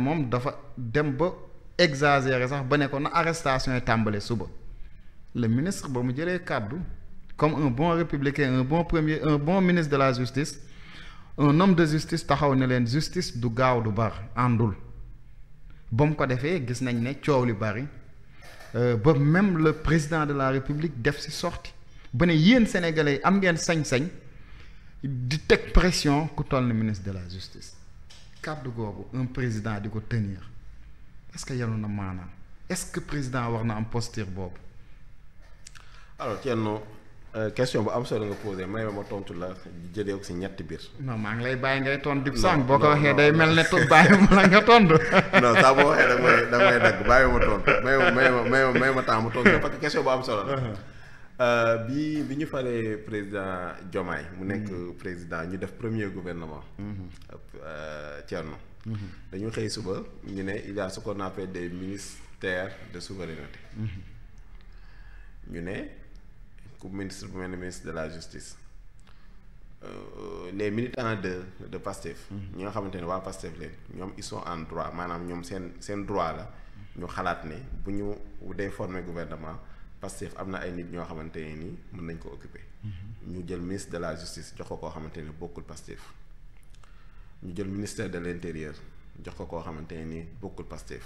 moom dafa dem ba exagérer sax ba ne ko na arrestation yi tàmbale suba le ministre ba mu jëlee kàddu comme un bon républicain un bon ministre de la justice un homme de justice taxaw ne leen justice du gaaw du bar àndul ba mu ko defee gis nañ ne coow li bari ba même le président de la république def ci sorti ba ne yéen sénégalais am ngeen sañ-sañ di teg pression ku toll ne ministre de la justice kàddu googu un président di ko tenir est-ce que yelu na maanaam est-ce que président war na am posture boobu. alors Thierno question bu am solo nga posé may ma tontu la jëlee ko si ñetti biir. non maa ngi lay bàyyi ngay tontu dib sànq boo ko waxee day mel ne bàyyi ma la nga tontu. non saa boo waxee da ngay dagg bàyyi ma tontu may ma temps mu tontu parce que question bu am solo la. bi ñu falee président Diomaye mu nekk président ñu def premier gouvernement. Thierno. dañu xëy suba ñu ne il y a ce qu'on appelle des ministères de souveraineté. ñu ne ku ministre bu mel ne ministre de la justice les militants de Pastef. ñi nga xamante ne waa Pastef leen ñoom ils sont en droit maanaam ñoom seen droit la ñu xalaat ne bu ñu dee former gouvernement Pastef am na ay nit ñoo xamante ne nii mën nañ ko occuper. ñu jël ministre de la justice jox ko koo xamante ne bokkul Pastef. ñu jël ministère de l'intérieur jox ko koo xamante ne nii bokkul Pastef.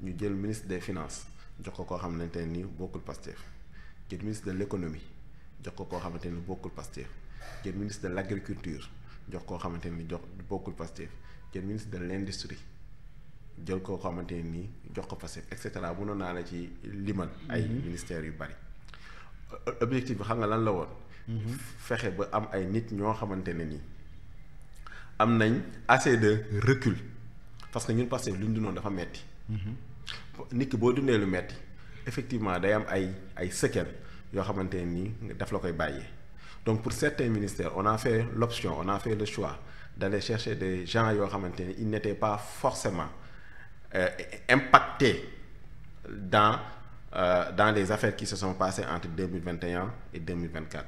ñu jël ministre des finances jox ko koo xamante ne nii bokkul Pastef. jël ministre de l'économie jox ko koo xamante ni bokkul Pastef jël ministre de l'agriculture jox koo xamante ni bokkul Pastef jël ministre de l'industrie jël koo xamante ni jox ko Pastef et cetera mënoon naa la ci limal ay ministères yu bari objectif bi xam nga lan la woon fexe ba am ay nit ñoo xamante ne nii am nañ assez de recul parce que ñun Pastef lu ñu dundoon dafa metti nit ki boo dundee lu metti effectivement day am ay séquelles yoo xamante ne nii daf la koy bàyyee donc pour certains ministères on a fait l'option on a fait le choix d'aller chercher des gens yoo xamante ne ils n'étaient pas forcément impactés dans les affaires qui se sont passées entre 2021 et 2024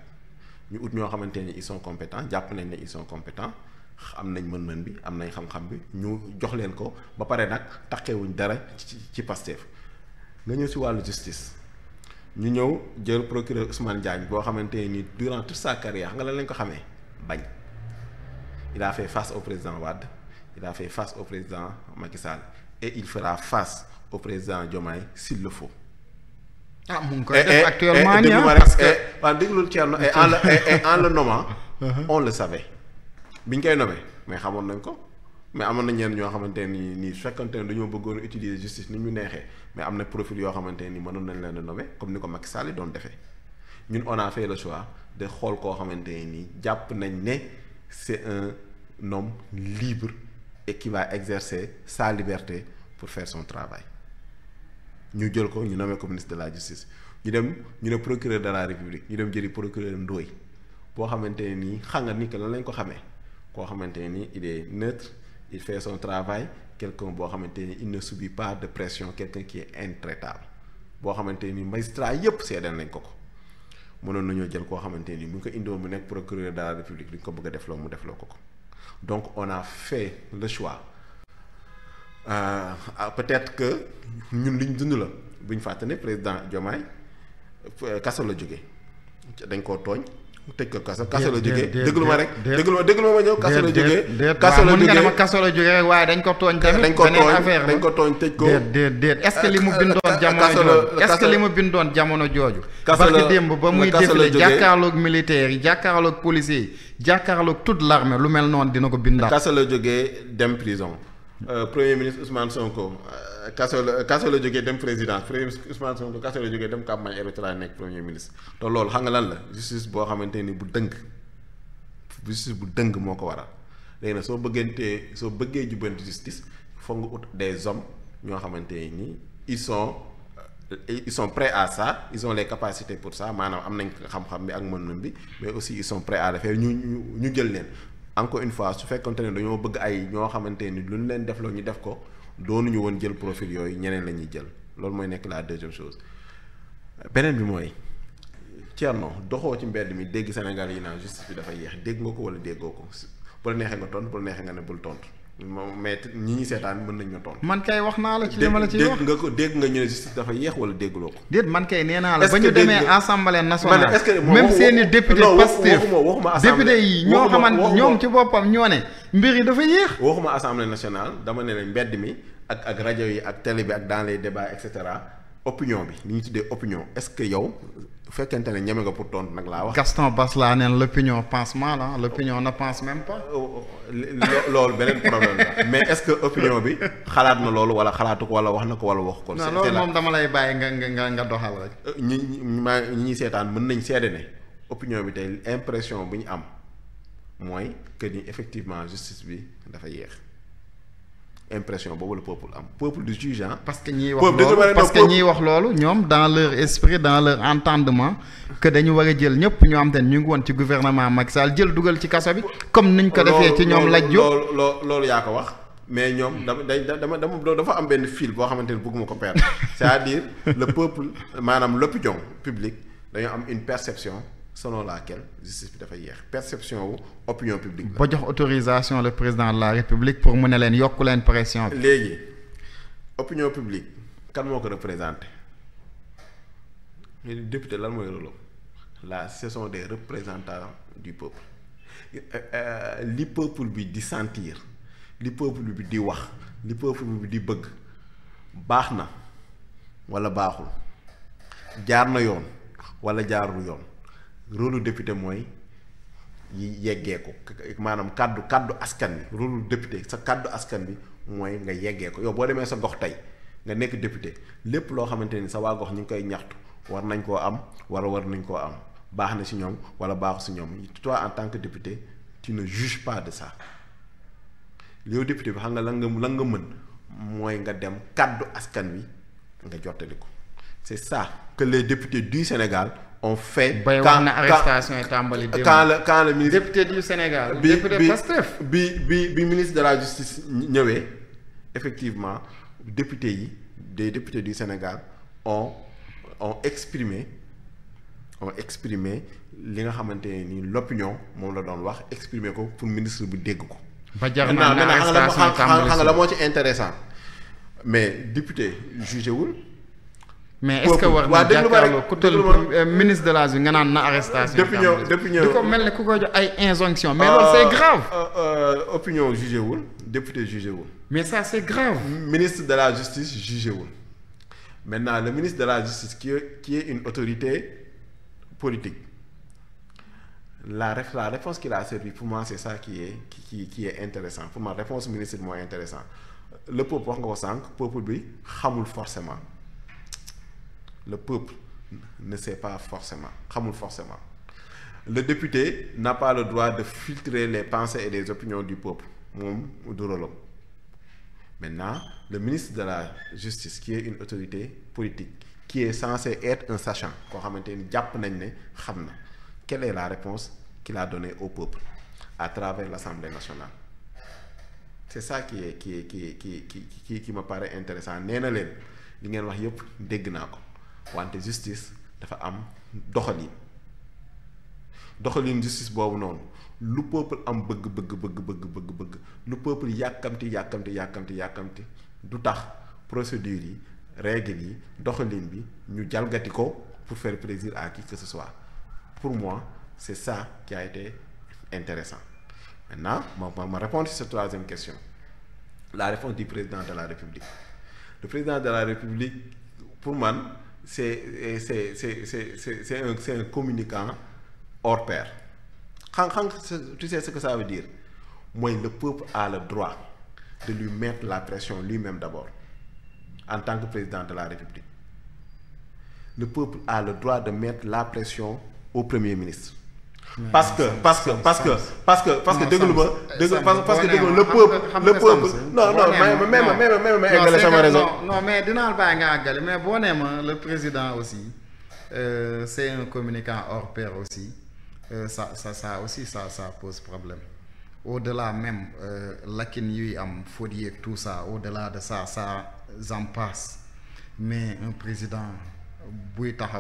ñu ut ñoo xamante ne ils sont compétents jàpp nañ ne ils sont compétents am nañ mën-mën bi am nañ xam-xam bi ñu jox leen ko ba pare nag taqeewuñ dara ci Pastef nga ñëw si wàllu justice ñu ñëw jël procureur Ousmane Diagne boo xamante ni durant toute sa carrière xam nga lan lañ ko xamee bañ il a fait face au président Wade il a fait face au président Macky Sall et il fera face au président Diomaye s'il le faut. ah mu ngi koy def actuellement nii parce que waaw déglul Thierno et en le nommant on le savait bi ñu koy nommé mais xamoon nañ ko. mais amoon na ñenn ñoo xamante nii su fekkante ne dañoo bëggoon utiliser justice ni ñu neexee mais am na profil yoo xamante ni mënoon nañ leen a nommer comme ni ko Macky Sall doon defee ñun on a fait le choix de xool koo xamante nii jàpp nañ ne c'est un homme libre et qui va exercer sa liberté pour faire son travail ñu jël ko ñu nommer ko ministre de la justice ñu ne procureur de la République ñu dem jëli procureur Ndoye boo xamante ne nii xam nga ni que lan lañ ko xamee koo xamante ne nii il est neutre. Il fait son travail quelqu'un boo xamante ni il ne subit pas de pression quelqu'un qui est intraitable boo xamante ni magistrat yépp seedeel nañ ko mënoon nañoo jël koo xamante ni bu ñu ko indoo mu nekk procureur de la République li ñu ko bëgg a defloo mu defloo ko donc on a fait le choix peut-être que ñun liñ dund la bu ñu fàtte ne président Diomaye kaso la jóge dañ koo tooñ tëj ko kaso la jógee déglu ma ñëw kaso la jógee kaso la jógee waaye dañ ko tooñ tamit dañ ko tooñ tëj ko déet est-ce que li mu bindoon jamono jooju barki démb ba muy défilé jàkkaarloog militaires yi jàkkaarloog policiers yi jàkkaarloog toute l'armée lu mel noonu dina ko bindaat kaso la jógee dem prison premier ministre Ousmane Sonko kaso la jógee dem présidence premier ministre Ousmane Sonko kaso la jógee dem campagne électorale nekk premier ministre te loolu xam nga lan la justice boo xamante ni bu dëng moo ko waral léegi nag soo bëggee jubbanti justice foog nga ut des hommes ñoo xamante ni ils sont prêts à ça ils ont les capacités pour ça maanaam am nañ xam-xam bi ak mën-mën bi mais aussi ils sont prêts à le faire ñu jël leen encore une fois su fekkonte ne dañoo bëgg ay ñoo xamante ni lu ñu leen def loo ñu def ko doonuñu woon jël profil yooyu ñeneen la ñuy jël loolu mooy nekk la deuxième chose beneen bi mooy Thierno doxoo ci mbedd mi dégg Sénégal yi naan justice bi dafa yéex dégg nga ko wala déggoo ko bu la neexee nga tontu bu la neexee nga ne bul tontu mais ñi ñuy seetaan mën nañ ñu tontu. man kay wax naa la ci li ma la ciy wax dégg nga ñu ne justice dafa yéex wala dégguloo ko. déet man kay nee naa la ba ñu demee assemblée nationale même seeni député Pastef député yi ñoo xamante ñoom ci boppam ñoo ne mbir yi dafa yéex. waxuma assemblée nationale dama ne la mbedd mi ak rajo yi ak télé bi ak dans les débats et cetera opinion bi li ñu tuddee opinion est-ce que yow bu fekkente ne ñeme nga pour tontu nag laa wax. Gaston Bass laa neen l'opinion pense mal ah l'opinion ne pense même pas. loolu beneen problème la mais est-ce que opinion bi xalaat na loolu wala xalaatu ko wala wax na ko wala wax ko. non loolu moom dama lay bàyyi nga doxal rek. ñi ñuy seetaan mën nañ seede ne opinion bi tey impression bu ñu am mooy que ni effectivement justice bi dafa yéex. impression boobu la peuple du juge parce que ñiy wax loolu ñoom dans leur esprit dans leur entendement que dañu war a jël ñëpp ñoo xam te ñu ngi woon ci gouvernement Macky Sall jël dugal ci kaso bi comme niñ ko defee ci ñoom laj jo loolu yaa ko wax mais ñoom dama dafa am benn fil boo xamante ne bëgguma ko perdre c'est-à-dire le peuple maanaam l'opinion publique dañoo am une perception selon laquelle justice bi dafa yéex perception wu opinion publique la. ba jox autorisation le président de la république pour mu ne leen yokku leen pression bi. léegi opinion publique kan moo ko représenté député lan mooy rôle là ce sont des représentants du peuple li peuple bi di sentir li peuple bi di wax li peuple bi di bëgg baax na wala baaxul jaar na yoon wala jaarul yoon. rôle député mooy yeggee ko maanaam kàddu askan bi rôle député sa kàddu askan bi mooy nga yeggee ko yow boo demee sa gox tey nga nekk député lépp loo xamante ni sa waa gox ñu ngi koy ñaxtu war nañ koo am war nañ koo am baax na ci ñoom wala baaxu ci ñoom toi en tant que député tu ne juges pas de ça yow député bi xam nga lan nga mën mooy nga dem kàddu askan wi nga jottali ko c'est ça que les députés du Sénégal on fait. bay wax na arrestation yi tàmbali. quand le ministre député du Sénégal. député Pastef bi ministre de la justice ñëwee effectivement des députés du Sénégal ont exprimé li nga xamante ne ni l'opinion moom la doon wax exprimer ko pour ministre bi dégg ko. ba jar naa ne arrestation yi tàmbali xam nga la moo ci intéressant mais député jugé wul. mais est-ce que war na jàkkaarloo ku tël ministre de la justice nga naan na arrestation. depuis di ko mel ne ku ko jox ay injonction mais loolu c'est grave. opinion jugé wul député jugé wul. mais ça c'est grave. ministre de la justice jugé wul maintenant le ministre de la justice qui est une autorité politique la réponse qu'il a servi pour moi c'est ça qui est intéressant pour moi réponse ministre bi mooy intéressant le peuple wax nga ko sànq peuple bi xamul forcément. Le peuple ne sait pas forcément xamul forcément le député n'a pas le droit de filtrer les pensées et les opinions du peuple moom du rôle am maintenant le ministre de la justice qui est une autorité politique qui est censé être un sachant koo xamante ni jàpp nañ ne xam na quelle est la réponse qu'il a donnée au peuple à travers l'Assemblée nationale c'est ça qui me paraît intéressant nee na leen li ngeen wax yépp dégg naa ko wante justice dafa am doxalin justice boobu noonu lu peuple am bëgg lu peuple yàkkamti du tax procédure yi règles yi doxalin bi ñu jalgati ko pour faire plaisir à qui que ce soit pour moi c'est ça qui a été intéressant maintenant ma répondre sur cette troisième question la réponse du président de la République le président de la République pour man c'est un communicant hors pair xam tu sais ce que ça veut dire mooy le peuple a le droit de lui mettre la pression lui-même d'abord en tant que président de la République le peuple a le droit de mettre la pression au Premier ministre parce que déglu le peuple non eggale sama raison non mais dinaa bàyyi nga àggale mais boo nee ma le président aussi c'est un communicant hors pair aussi ça aussi ça pose problème au-delà même lakin yuy am faute yeeg tout ça au-delà de ça j'en passe mais un président buy taxaw